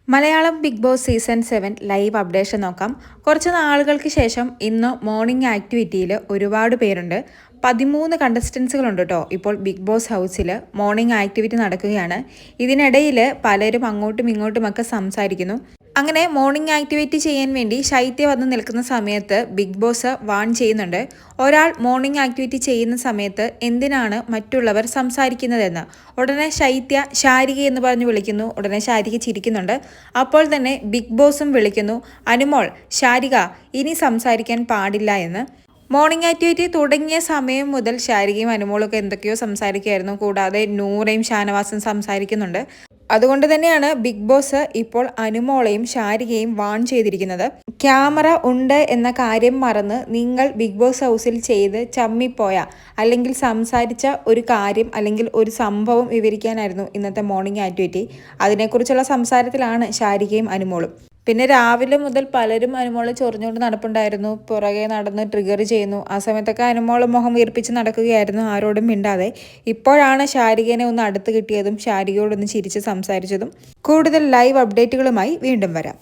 Malayalam Bigg Boss season 7 live updation നോക്കാം. കുറച്ച് നാളുകൾക്ക് ശേഷം ഇന്ന് മോർണിംഗ് ആക്ടിവിറ്റിയിൽ ഒരുപാട് പേരുണ്ട്. 13 കണ്ടസ്റ്റൻസുകളുണ്ട് കേട്ടോ. ഇപ്പോൾ ബിഗ് ബോസ് ഹൗസിൽ മോർണിംഗ് ആക്ടിവിറ്റി നടക്കുകയാണ്. ഇതിനിടയിൽ പലരും അങ്ങോട്ടും ഇങ്ങോട്ടുമൊക്കെ സംസാരിക്കുന്നു. അങ്ങനെ മോർണിംഗ് ആക്ടിവിറ്റി ചെയ്യാൻ വേണ്ടി ശൈത്യ വന്ന് നിൽക്കുന്ന സമയത്ത് ബിഗ് ബോസ് വാൺ ചെയ്യുന്നുണ്ട്. ഒരാൾ മോർണിംഗ് ആക്ടിവിറ്റി ചെയ്യുന്ന സമയത്ത് എന്തിനാണ് മറ്റുള്ളവർ സംസാരിക്കുന്നതെന്ന്. ഉടനെ ശൈത്യ ശാരിക എന്ന് പറഞ്ഞ് വിളിക്കുന്നു. ഉടനെ ശാരിക ചിരിക്കുന്നുണ്ട്. അപ്പോൾ തന്നെ ബിഗ് ബോസും വിളിക്കുന്നു, അനുമോൾ, ശാരിക ഇനി സംസാരിക്കാൻ പാടില്ല എന്ന്. മോർണിംഗ് ആക്ടിവിറ്റി തുടങ്ങിയ സമയം മുതൽ ശാരികയും അനുമോളൊക്കെ എന്തൊക്കെയോ സംസാരിക്കുകയായിരുന്നു. കൂടാതെ നൂറയും ഷാനവാസും സംസാരിക്കുന്നുണ്ട്. അതുകൊണ്ട് തന്നെയാണ് ബിഗ് ബോസ് ഇപ്പോൾ അനുമോളെയും ശാരികയും വാൺ ചെയ്തിരിക്കുന്നത്. ക്യാമറ ഉണ്ട് എന്ന കാര്യം മറന്ന് നിങ്ങൾ ബിഗ് ബോസ് ഹൗസിൽ ചെയ്ത് ചമ്മിപ്പോയ അല്ലെങ്കിൽ സംസാരിച്ച ഒരു കാര്യം അല്ലെങ്കിൽ ഒരു സംഭവം വിവരിക്കാനായിരുന്നു ഇന്നത്തെ മോർണിംഗ് ആക്ടിവിറ്റി. അതിനെക്കുറിച്ചുള്ള സംസാരത്തിലാണ് ശാരികയും അനുമോളും. പിന്നെ രാവിലെ മുതൽ പലരും അനുമോളെ ചൊറിഞ്ഞുകൊണ്ട് നടപ്പുണ്ടായിരുന്നു. പുറകെ നടന്ന് ട്രിഗർ ചെയ്യുന്നു. ആ സമയത്തൊക്കെ അനുമോള് മുഖം വീർപ്പിച്ച് നടക്കുകയായിരുന്നു, ആരോടും മിണ്ടാതെ. ഇപ്പോഴാണ് ശാരികനെ ഒന്ന് അടുത്ത് കിട്ടിയതും ശാരികയോടൊന്ന് ചിരിച്ച് സംസാരിച്ചതും. കൂടുതൽ ലൈവ് അപ്ഡേറ്റുകളുമായി വീണ്ടും വരാം.